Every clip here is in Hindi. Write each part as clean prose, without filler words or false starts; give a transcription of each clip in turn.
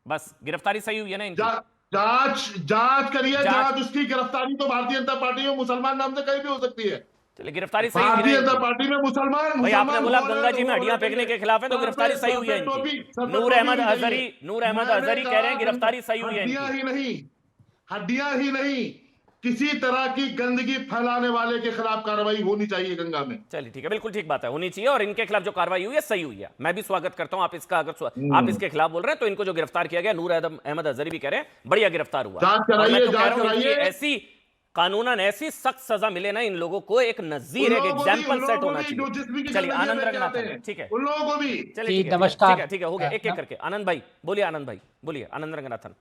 बस गिरफ्तारी सही हुई है ना इनकी? जांच जांच करिए, जांच जांच उसकी। गिरफ्तारी तो भारतीय जनता पार्टी में मुसलमान नाम से कहीं भी हो सकती है। चलिए, गिरफ्तारी सही हुई ना भारतीय जनता इनकी? पार्टी में मुसलमान भाई आपने मुसलमान बोला हो गंगा रहे जी में हो हड्डियां रहे फेंकने हैं। के खिलाफ है, तो गिरफ्तारी सही हुई है इनकी। सर पे नूर टोपी अहमद होनी अजहरी, चाहिए। नूर अहमद मैंने अजहरी कह रहे हैं कहा गिरफ्तारी सही हुई है हड्डियां इनकी। ही नहीं, हड्डियां ही नहीं, किसी तरह की गंदगी फैलाने वाले के खिलाफ कार्रवाई होनी चाहिए गंगा में। चलिए ठीक है, बिल्कुल ठीक बात है, होनी चाहिए। और इनके खिलाफ जो कार्रवाई हुई है सही हुई है, मैं भी स्वागत करता हूं। आप इसका अगर आप हम्म। इसके खिलाफ बोल रहे हैं तो इनको जो गिरफ्तार किया गया, नूर अहमद अजहरी भी कह रहे हैं बढ़िया गिरफ्तार हुआ। जांच और मैं कराइए, तो कह जांच रहा हूं इनकी कराइए। ऐसी कानूनन ऐसी सख्त सजा मिले ना इन लोगों को, एक उन नजीर, एक लोगों को भी, उन एग्जाम्पल लोगों सेट को होना भी चाहिए। जो जिस्म की चलिए गंदगी आनंद लेके आते रंगनाथन, हैं, ठीक है, उन लोगों को भी। चलिए जी ठीक है, ठीक है, ठीक नमस्कार। है, ठीक है, हो गया। एक एक करके आनंद भाई बोलिए, आनंद भाई बोलिए, आनंद रंगनाथन।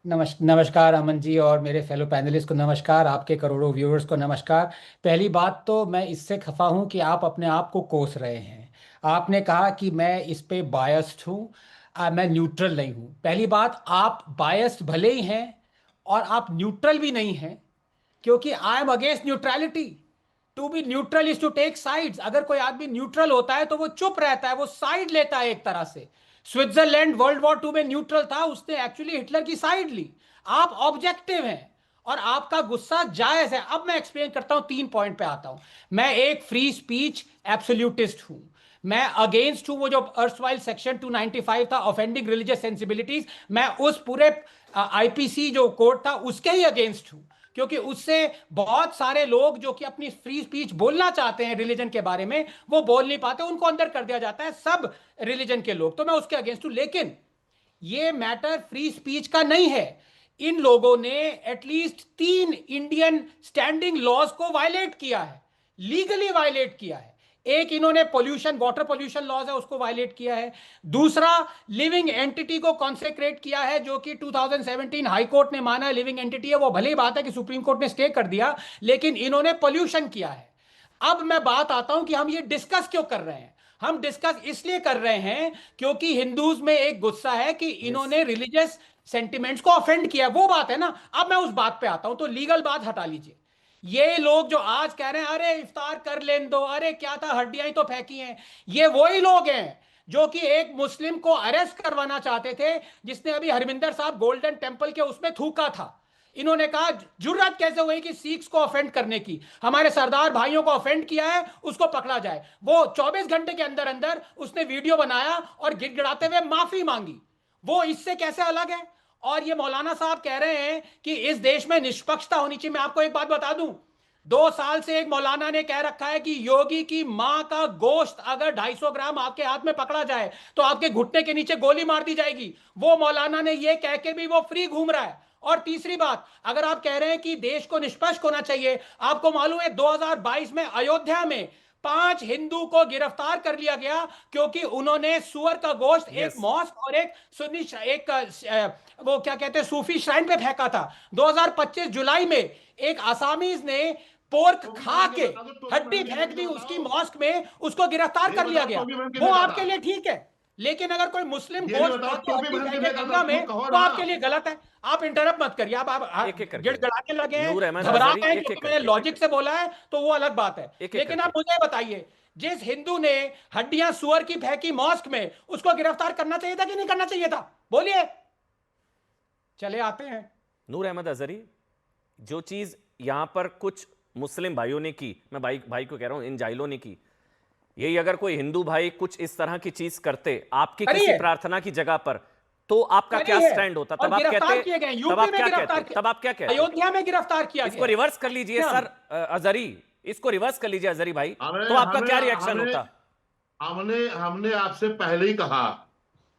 नमस्कार अमन जी और मेरे फेलो पैनलिस्ट को नमस्कार, आपके करोड़ों व्यूअर्स को नमस्कार। पहली बात तो मैं इससे खफा हूं कि आप अपने आप को कोस रहे हैं। आपने कहा कि मैं इस पे बायस्ड हूं, मैं न्यूट्रल नहीं हूं। पहली बात, आप बायस्ड भले ही हैं और आप न्यूट्रल भी नहीं हैं, क्योंकि I am against neutrality. To be neutral is to take sides. अगर कोई आदमी न्यूट्रल होता है तो वो चुप रहता है, वो साइड लेता है एक तरह से। स्विट्जरलैंड वर्ल्ड वॉर 2 में न्यूट्रल था, उसने एक्चुअली हिटलर की साइड ली। आप ऑब्जेक्टिव हैं और आपका गुस्सा जायज है। अब मैं एक्सप्लेन करता हूं, 3 पॉइंट पे आता हूं। मैं एक फ्री स्पीच एब्सोल्यूटिस्ट हूं। मैं अगेंस्ट हूं वो जो अर्सवाइल सेक्शन 295 था, ऑफेंडिंग रिलीजियस सेंसिबिलिटीज। मैं उस पूरे आईपीसी जो कोड था उसके ही अगेंस्ट हूं, क्योंकि उससे बहुत सारे लोग जो कि अपनी फ्री स्पीच बोलना चाहते हैं रिलीजन के बारे में, वो बोल नहीं पाते, उनको अंदर कर दिया जाता है, सब रिलीजन के लोग। तो मैं उसके अगेंस्ट हूं। लेकिन ये मैटर फ्री स्पीच का नहीं है। इन लोगों ने एटलीस्ट 3 इंडियन स्टैंडिंग लॉज को वायलेट किया है, लीगली वायलेट किया है। एक, इन्होंने पोल्यूशन, वाटर पोल्यूशन लॉज है, उसको वायलेट किया है। दूसरा, लिविंग एंटिटी को कॉन्सेक्रेट किया है, जो कि 2017 हाई कोर्ट ने माना है लिविंग एंटिटी है। वो भले ही बात है कि सुप्रीम कोर्ट ने स्टे कर दिया, लेकिन इन्होंने पोल्यूशन किया है। अब मैं बात आता हूं कि हम ये डिस्कस क्यों कर रहे हैं। हम डिस्कस इसलिए कर रहे हैं क्योंकि हिंदूज में एक गुस्सा है कि इन्होंने रिलीजियस सेंटिमेंट्स को ऑफेंड किया। वो बात है ना। अब मैं उस बात पे आता हूं, तो लीगल बात हटा लीजिए। ये लोग जो आज कह रहे हैं अरे इफ्तार कर लेन दो, अरे क्या था, हड्डियां ही तो फेंकी हैं, ये वही लोग हैं जो कि एक मुस्लिम को अरेस्ट करवाना चाहते थे, जिसने अभी हरमिंदर साहब गोल्डन टेंपल के उसमें थूका था। इन्होंने कहा जुर्रत कैसे हुई कि सिख्स को ऑफेंड करने की, हमारे सरदार भाइयों को ऑफेंड किया है, उसको पकड़ा जाए। वो 24 घंटे के अंदर अंदर उसने वीडियो बनाया और गिड़गिड़ाते हुए माफी मांगी। वो इससे कैसे अलग है? और ये मौलाना साहब कह रहे हैं कि इस देश में निष्पक्षता होनी चाहिए। मैं आपको एक बात बता दूं, 2 साल से एक मौलाना ने कह रखा है कि योगी की मां का गोश्त अगर 250 ग्राम आपके हाथ में पकड़ा जाए तो आपके घुटने के नीचे गोली मार दी जाएगी। वो मौलाना ने यह कह के भी वो फ्री घूम रहा है। और तीसरी बात, अगर आप कह रहे हैं कि देश को निष्पक्ष होना चाहिए, आपको मालूम है 2022 में अयोध्या में 5 हिंदू को गिरफ्तार कर लिया गया क्योंकि उन्होंने सुअर का गोश्त एक मॉस्क और एक सुन्नी एक वो क्या कहते हैं सूफी श्राइन पे फेंका था। 2025 जुलाई में एक आसामीज ने पोर्क खा के हड्डी फेंक दी उसकी मॉस्क में, उसको गिरफ्तार कर लिया गया। वो आपके लिए ठीक है, लेकिन अगर कोई मुस्लिम गोश्त खा के हड्डी फेंके गंगा में तो आपके लिए गलत है। आप इंटरप्ट मत करिए। आप एक एक करके गिड़गिड़ाने लगे हैं, नूर अहमद घबरा अजहरी, गए एक क्योंकि एक मैंने करके लॉजिक से बोला है, तो वो अलग बात है। एक लेकिन आप करके मुझे बताइए, जिस हिंदू ने हड्डियां सुअर की फेंकी मॉस्क में, उसको गिरफ्तार करना चाहिए था कि नहीं करना चाहिए था? बोलिए। चले आते हैं नूर अहमद अजहरी, जो चीज यहां पर कुछ मुस्लिम भाइयों ने की, मैं भाई को कह रहा हूं, इन जाहिलों ने की, यही अगर कोई हिंदू भाई कुछ इस तरह की चीज करते आपकी किसी प्रार्थना की जगह पर, तो आपका क्या स्टैंड होता? तब आप कहते, तब आप क्या कहते, तब आप क्या कहते? अयोध्या में गिरफ्तार किया गया। इसको रिवर्स कर लीजिए सर अजहरी, इसको रिवर्स कर लीजिए अजहरी भाई, तो आपका क्या रिएक्शन होता? हमने हमने आपसे पहले ही कहा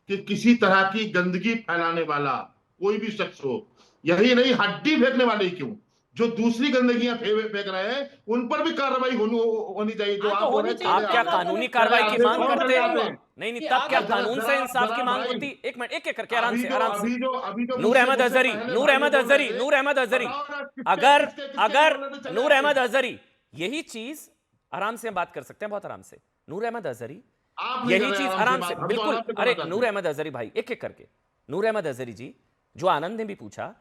कि किसी तरह की गंदगी फैलाने वाला कोई भी शख्स हो, यही नहीं हड्डी फेंकने वाले क्यों, जो दूसरी गंदगियां फेंक रहे हैं उन पर भी कार्रवाई होनी चाहिए। जो आप बोल रहे हैं, आप क्या कानूनी कार्रवाई की मांग करते? नहीं नहीं, तब क्या कानून से इंसाफ की मांग होती? एक मिनट, एक एक करके आराम से, आराम से। नूर अहमद अजहरी, नूर अहमद अजहरी, नूर अहमद अजहरी, अगर अगर नूर अहमद अजहरी, यही चीज आराम से बात कर सकते हैं, बहुत आराम से। नूर अहमद अजहरी, यही चीज आराम से, बिल्कुल। अरे नूर अहमद अजहरी भाई, एक एक करके। नूर अहमद अजहरी जी, जो आनंद ने भी पूछा,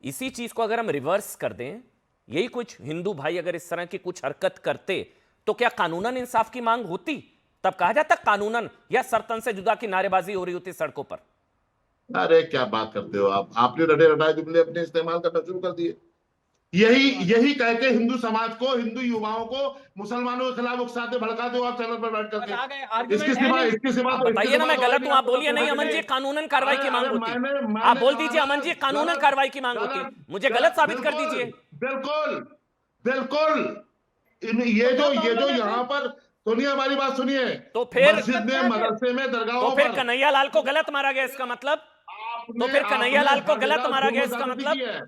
इसी चीज को अगर हम रिवर्स कर दें, यही कुछ हिंदू भाई अगर इस तरह की कुछ हरकत करते, तो क्या कानूनन इंसाफ की मांग होती? तब कहा जाता कानूनन या सरतन से जुदा की नारेबाजी हो रही होती सड़कों पर? अरे क्या बात करते हो आप, आपने रटे रटाए जुमले अपने इस्तेमाल करना शुरू कर दिए। यही यही कह के हिंदू समाज को, हिंदू युवाओं को मुसलमानों के खिलाफ उकसाते भड़काते हो आप चैनल पर बैठ बस आ गए, करके। आर्गुमेंट है नहीं। इसके सिवा आप तो बताइए ना, मैं और गलत भी हूं, आप आपको बोलिए नहीं बताना अमन जी चाहिए। कानूनन कार्रवाई की मांग अरे होती। मैंने आप बोल कहा दीजिए ना, अमन जी कानूनन गलत कार्रवाई की मांग होती, गलत मुझे गलत साबित कर बिल्कुल दीजिए। बिल्कुल बिल्कुल। तो दो ये जो कानून है यहाँ फिर। पर, सुनिए हमारी बात सुनिए, तो फिर मस्जिद में, क्या फिर? मदरसे में, तो दरगाहों फिर पर कन्हैया लाल को गलत मारा गया इसका मतलब? तो आपने फिर कन्हैया आपने लाल को हर गलत जगह मारा गया जुल्म इसका ज्यादती मतलब? की है।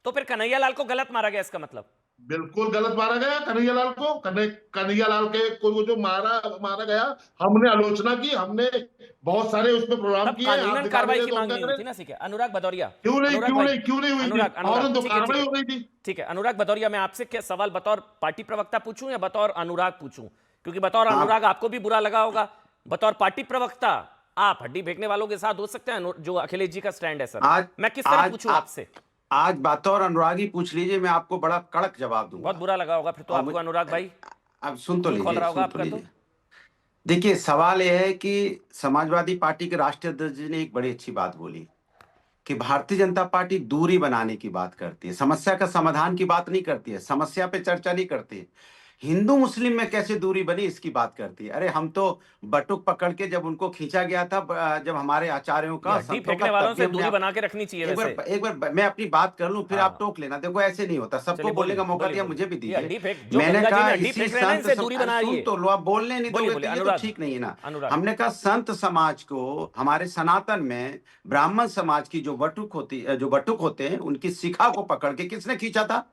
तो फिर कन्हैया लाल को गलत मारा गया इसका मतलब? बिल्कुल गलत मारा गया कन्हैया लाल को। कन्हैया लाल के को जो मारा मारा गया, हमने आलोचना की, हमने बहुत सारे उसमें प्रोग्राम तब किए। आप कानूनन दिखा नहीं कार्रवाई रहे की तो हम मांग क्या नहीं हुई करें? थी ना? ठीक है अनुराग भदौरिया, क्यों नहीं अनुराग क्यों भाई, नहीं क्यों नहीं हुई थी? अनुराग फौरन अनुराग तो ठीक है, ठीक कार्रवाई है, हो गई थी। ठीक है अनुराग भदौरिया, मैं आपसे क्या सवाल बतौर पार्टी प्रवक्ता पूछूं या बतौर अनुराग पूछूं? क्योंकि बतौर आप अनुराग आपको भी बुरा लगा होगा, बतौर पार्टी प्रवक्ता आप हड्डी फेंकने वालों के साथ हो सकते हैं। जो अखिलेश जी का स्टैंड है सर, आज मैं किस तरह आज पूछूं आ, आपसे? आज बतौर अनुरागी पूछ लीजिए, मैं आपको बड़ा कड़क जवाब बहुत दूंगा। बुरा लगा होगा फिर तो और आपको अनुराग भाई, अब सुन तो खून खौल लीजिए, रहा होगा सुन तो आपका तो। लीजिए। देखिए, सवाल यह है कि समाजवादी पार्टी के राष्ट्रीय अध्यक्ष जी ने एक बड़ी अच्छी बात बोली कि भारतीय जनता पार्टी दूरी बनाने की बात करती है, समस्या का समाधान की बात नहीं करती है, समस्या पे चर्चा नहीं करती है, हिंदू मुस्लिम में कैसे दूरी बनी इसकी बात करती है। अरे हम तो बटुक पकड़ के जब उनको खींचा गया था, जब हमारे आचार्यों ये का, हड्डी संतों का, फेंकने तब वालों भी से हमने दूरी बना के रखनी चाहिए वैसे। एक बार मैं अपनी बात कर लूं, फिर आप हाँ टोक लेना। देखो ऐसे नहीं होता, सबको चलिए बोलने बोलिए का मौका बोलिए दिया, बोलिए। मुझे भी ये दीजिए। हड्डी फेंक, जो मैंने गंगा जी कहा ने हड्डी इसी फेंक रहे हैं ना, संत इनसे दूरी अरे सुन बनाइए। तो लो, आप बोलने नहीं बोलिए दोगे बोलिए तो ये तो अनुराग, ठीक नहीं है ना। अनुराग। हमने कहा संत समाज को, हमारे सनातन में ब्राह्मण समाज की जो बटुक होते हैं, उनकी शिखा को पकड़ के किसने खींचा था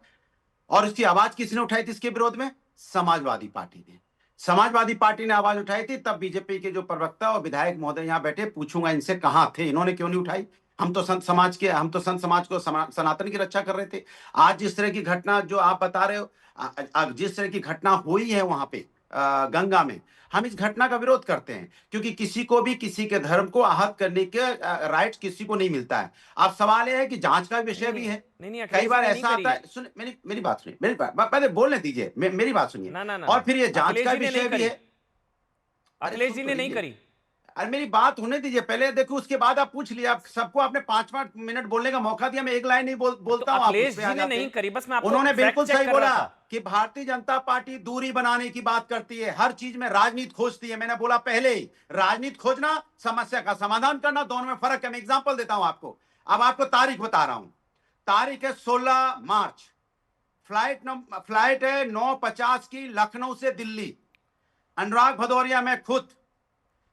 और इसकी आवाज किसने उठाई थी इसके विरोध में? समाजवादी पार्टी ने। समाजवादी पार्टी ने आवाज उठाई थी, तब बीजेपी के जो प्रवक्ता और विधायक महोदय यहां बैठे, पूछूंगा इनसे कहां थे, इन्होंने क्यों नहीं उठाई? हम तो संत समाज को, सनातन की रक्षा कर रहे थे। आज जिस तरह की घटना जो आप बता रहे हो, जिस तरह की घटना हुई है वहां पे गंगा में, हम इस घटना का विरोध करते हैं, क्योंकि किसी को भी किसी के धर्म को आहत करने के राइट किसी को नहीं मिलता है। अब सवाल यह है कि जांच का विषय भी है। नहीं कई बार अखिलेश जी ने ऐसा नहीं आता करी। है, सुन मेरी बात सुनिए, मेरी बात पहले बोलने दीजिए, मेरी बात सुनिए। ना ना ना और फिर ये जांच अखिलेश का जी ने विषय नहीं भी करी, है। अरे अखिलेश सुन जी तो ने नहीं लीजिए, करी। अरे मेरी बात होने दीजिए पहले, देखो उसके बाद आप पूछ लिए। आप सबको आपने 5-5 मिनट बोलने का मौका दिया, मैं एक लाइन नहीं तो बोलता हूं, आप उस अखिलेश पे जी आ ने जाते नहीं हैं। करी, बस मैं आपको उन्होंने फैक्ट बिल्कुल चेक सही कर रहा बोला था। कि भारतीय जनता पार्टी दूरी बनाने की बात करती है, हर चीज में राजनीति खोजती है। मैंने बोला पहले ही, राजनीति खोजना, समस्या का समाधान करना, दोनों में फर्क है। मैं एग्जांपल देता हूं आपको। अब आपको तारीख बता रहा हूं, तारीख है 16 मार्च, फ्लाइट है 9:50 की लखनऊ से दिल्ली। अनुराग भदौरिया, मैं खुद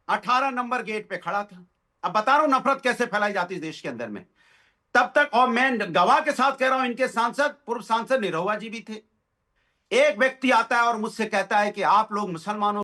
18 नंबर गेट पे खड़ा था। अब बता रहा हूं नफरत कैसे फैलाई जाती है देश के अंदर में। तब तक, और मैं गवाह के साथ कह रहा हूं, इनके सांसद, पूर्व सांसद निरहुआ जी भी थे। एक व्यक्ति आता है और मुझसे कहता है कि आप लोग मुसलमानों